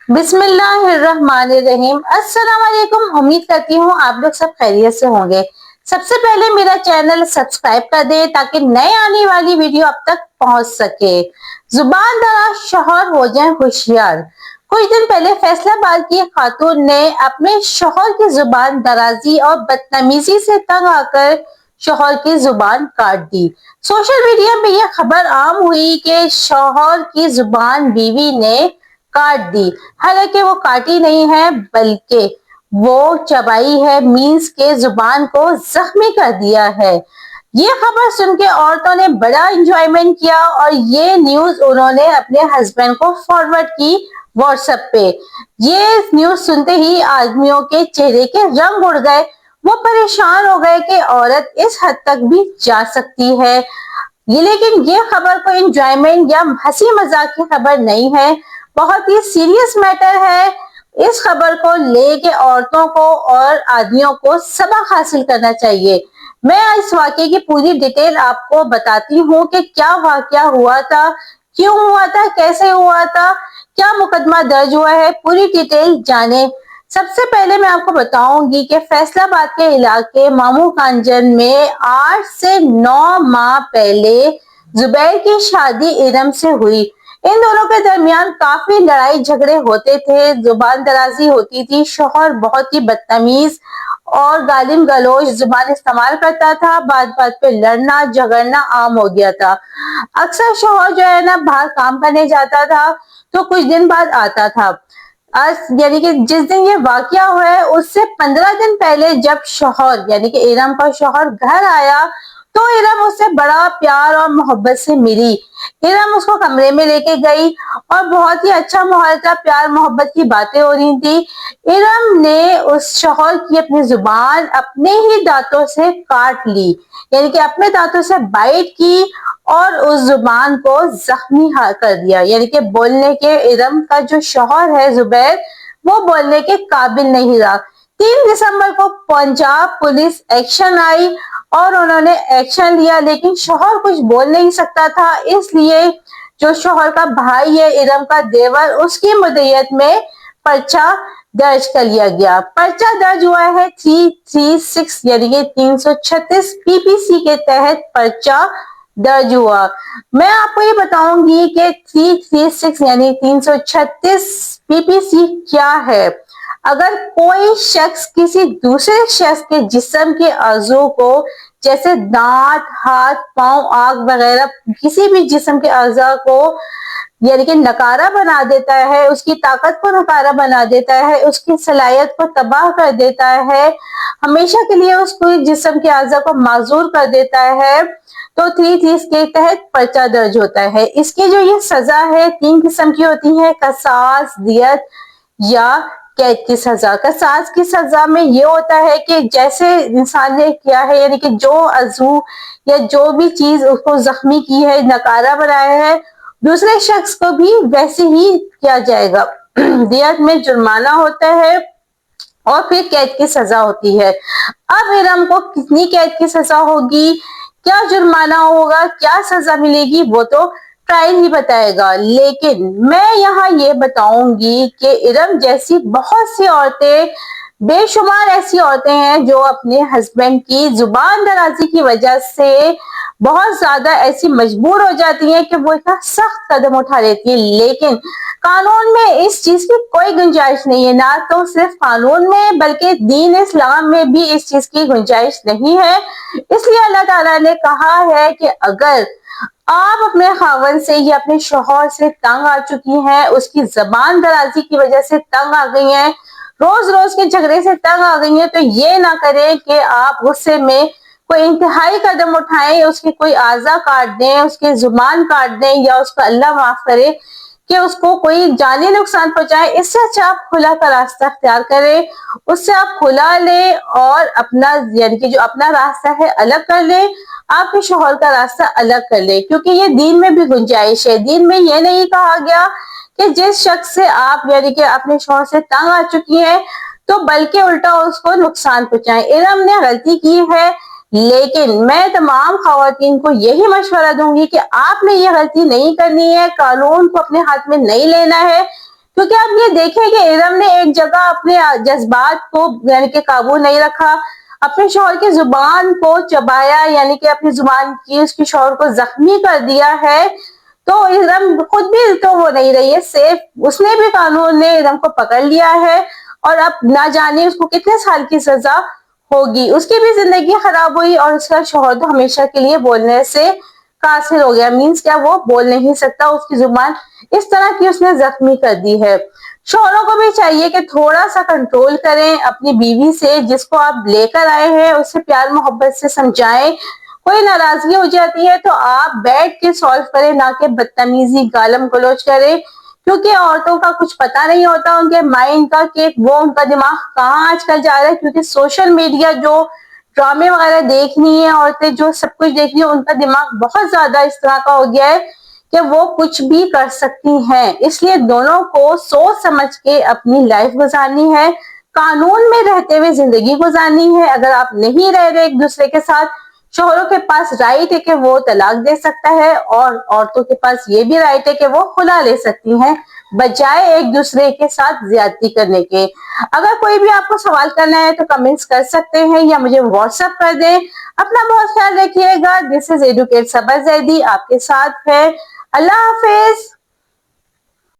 बिस्मिल्लाहिर्रहमानिर्रहीम। अस्सलाम वालेकुम। उम्मीद करती हूँ आप लोग सब खैरियत से होंगे। सबसे पहले मेरा चैनल सब्सक्राइब कर दे ताकि नए आने वाली वीडियो अब तक पहुंच सके। जुबान दराज शौहर हो जाए होशियार। कुछ दिन पहले फैसलाबाद की खातून ने अपने शौहर की जुबान दराजी और बदतमीजी से तंग आकर शौहर की जुबान काट दी। सोशल मीडिया में यह खबर आम हुई कि शौहर की जुबान बीवी ने काट दी। हालांकि वो काटी नहीं है बल्कि वो चबाई है, मीन्स के जुबान को जख्मी कर दिया है। ये खबर सुन के औरतों ने बड़ा इंजॉयमेंट किया और ये न्यूज उन्होंने अपने हस्बैंड को फॉरवर्ड की व्हाट्सएप पे। ये न्यूज सुनते ही आदमियों के चेहरे के रंग उड़ गए। वो परेशान हो गए कि औरत इस हद तक भी जा सकती है। लेकिन ये खबर कोई इंजॉयमेंट या हंसी मजाक की खबर नहीं है, बहुत ही सीरियस मैटर है। इस खबर को लेके औरतों को और आदमियों को सबक हासिल करना चाहिए। मैं इस वाकये की पूरी डिटेल आपको बताती हूँ कि क्या वाकया हुआ था, क्यों हुआ था, कैसे हुआ था, क्या मुकदमा दर्ज हुआ है, पूरी डिटेल जाने। सबसे पहले मैं आपको बताऊंगी कि फैसलाबाद के इलाके मामू कांजन में 8 से 9 माह पहले जुबैर की शादी इरम से हुई। इन दोनों के दरमियान काफी लड़ाई झगड़े होते थे, जुबान दराजी होती थी। शौहर बहुत ही बदतमीज और गालिम गलौज जुबान इस्तेमाल करता था। बात बात पे लड़ना झगड़ना आम हो गया था। अक्सर शौहर जो है ना बाहर काम करने जाता था तो कुछ दिन बाद आता था। आज यानी कि जिस दिन ये वाकया हुआ है उससे 15 दिन पहले जब शौहर यानी कि इरम का शौहर घर आया तो इरम उससे बड़ा प्यार और मोहब्बत से मिली। इरम उसको कमरे में लेके गई और बहुत ही अच्छा माहौल था, प्यार मोहब्बत की बातें हो रही थी। इरम ने उस शौहर की अपनी जुबान अपने ही दांतों से काट ली, यानी कि अपने दांतों से बाइट की और उस जुबान को जख्मी कर दिया। यानी कि बोलने के इरम का जो शौहर है जुबैर, वो बोलने के काबिल नहीं रहा। 3 दिसंबर को पंजाब पुलिस एक्शन आई और उन्होंने एक्शन लिया, लेकिन शौहर कुछ बोल नहीं सकता था, इसलिए जो शौहर का भाई है इरम का देवर, उसकी मुद्दत में पर्चा दर्ज कर लिया गया। पर्चा दर्ज हुआ है 336 यानी कि 336 पीपीसी के तहत पर्चा दर्ज हुआ। मैं आपको ये बताऊंगी कि 336 यानी 336 पीपीसी क्या है। अगर कोई शख्स किसी दूसरे शख्स के जिस्म के अज़ू को, जैसे दांत, हाथ, पांव, आंख वगैरह किसी भी जिस्म के अज़ा को यानी कि नकारा बना देता है, उसकी ताकत को नकारा बना देता है, उसकी सलाहियत को तबाह कर देता है, हमेशा के लिए उसको जिस्म के अज़ा को माजूर कर देता है, तो 330 के तहत पर्चा दर्ज होता है। इसकी जो ये सजा है 3 किस्म की होती है, कसास, दियत या कैद की सजा। कसास की सजा में ये होता है कि जैसे इंसान ने किया है, यानी कि जो अज़ू या जो भी चीज उसको जख्मी की है, नकारा बनाया है, दूसरे शख्स को भी वैसे ही किया जाएगा। दियत में जुर्माना होता है और फिर कैद की सजा होती है। अब इरम को कितनी कैद की सजा होगी, क्या जुर्माना होगा, क्या सजा मिलेगी, वो तो ट्रायल ही बताएगा। लेकिन मैं यहाँ ये बताऊंगी कि इरम जैसी बहुत सी औरतें, बेशुमार ऐसी औरतें हैं जो अपने हस्बैंड की जुबान दराजी की वजह से बहुत ज्यादा ऐसी मजबूर हो जाती हैं कि वो इतना सख्त कदम उठा लेती है। लेकिन कानून में इस चीज की कोई गुंजाइश नहीं है, ना तो सिर्फ कानून में बल्कि दीन इस्लाम में भी इस चीज की गुंजाइश नहीं है। इसलिए अल्लाह ताला ने कहा है कि अगर आप अपने खावन से या अपने शौहर से तंग आ चुकी हैं, उसकी जबान दराजी की वजह से तंग आ गई हैं, रोज रोज के झगड़े से तंग आ गई हैं, तो ये ना करें कि आप गुस्से में कोई इंतहाई कदम उठाएं, उसकी कोई आज़ा काट दें, उसकी जुबान काट दें या उसको अल्लाह माफ करे कि उसको कोई जानी नुकसान पहुंचाए। इससे अच्छा आप खुला का रास्ता अख्तियार करें, उससे आप खुला ले और अपना यानी कि जो अपना रास्ता है अलग कर ले, आपके शौहर का रास्ता अलग कर ले, क्योंकि ये दीन में भी गुंजाइश है। दीन में ये नहीं कहा गया कि जिस शख्स से आप यानी कि अपने शौहर से तंग आ चुकी हैं तो बल्कि उल्टा उसको नुकसान पहुंचाएं। इरम ने गलती की है, लेकिन मैं तमाम खवातीन को यही मशवरा दूंगी कि आपने ये गलती नहीं करनी है, कानून को अपने हाथ में नहीं लेना है। क्योंकि आप ये देखें कि इरम ने एक जगह अपने जज्बात को यानी कि काबू नहीं रखा, अपने शौहर की जुबान को चबाया, यानी कि अपनी जुबान की उसके शौहर को जख्मी कर दिया है। तो इरम खुद भी तो वो नहीं रही है सेफ, उसने भी, कानून ने इरम को पकड़ लिया है और अब ना जाने उसको कितने साल की सजा होगी। उसकी भी जिंदगी खराब हुई और उसका शौहर तो हमेशा के लिए बोलने से कासिर हो गया, मीन्स क्या, वो बोल नहीं सकता, उसकी जुबान इस तरह की उसने जख्मी कर दी है। शौहरों को भी चाहिए कि थोड़ा सा कंट्रोल करें अपनी बीवी से, जिसको आप लेकर आए हैं उससे प्यार मोहब्बत से समझाएं। कोई नाराजगी हो जाती है तो आप बैठ के सॉल्व करें, ना कि बदतमीजी गालम गलोच करें, क्योंकि औरतों का कुछ पता नहीं होता उनके माइंड का कि वो उनका दिमाग कहाँ आजकल जा रहा है। क्योंकि सोशल मीडिया जो ड्रामे वगैरह देखनी है, औरतें जो सब कुछ देखनी है, उनका दिमाग बहुत ज्यादा इस तरह का हो गया है कि वो कुछ भी कर सकती हैं। इसलिए दोनों को सोच समझ के अपनी लाइफ गुजारनी है, कानून में रहते हुए जिंदगी गुजारनी है। अगर आप नहीं रह रहे एक दूसरे के साथ, शोहरों के पास राइट है कि वो तलाक दे सकता है और औरतों के पास ये भी राइट है कि वो खुला ले सकती हैं, बजाय एक दूसरे के साथ ज्यादती करने के। अगर कोई भी आपको सवाल करना है तो कमेंट्स कर सकते हैं या मुझे व्हाट्सएप कर दें। अपना बहुत ख्याल रखिएगा। दिस इज एडुकेट सबा जैदी आपके साथ है। अल्लाह हाफिज।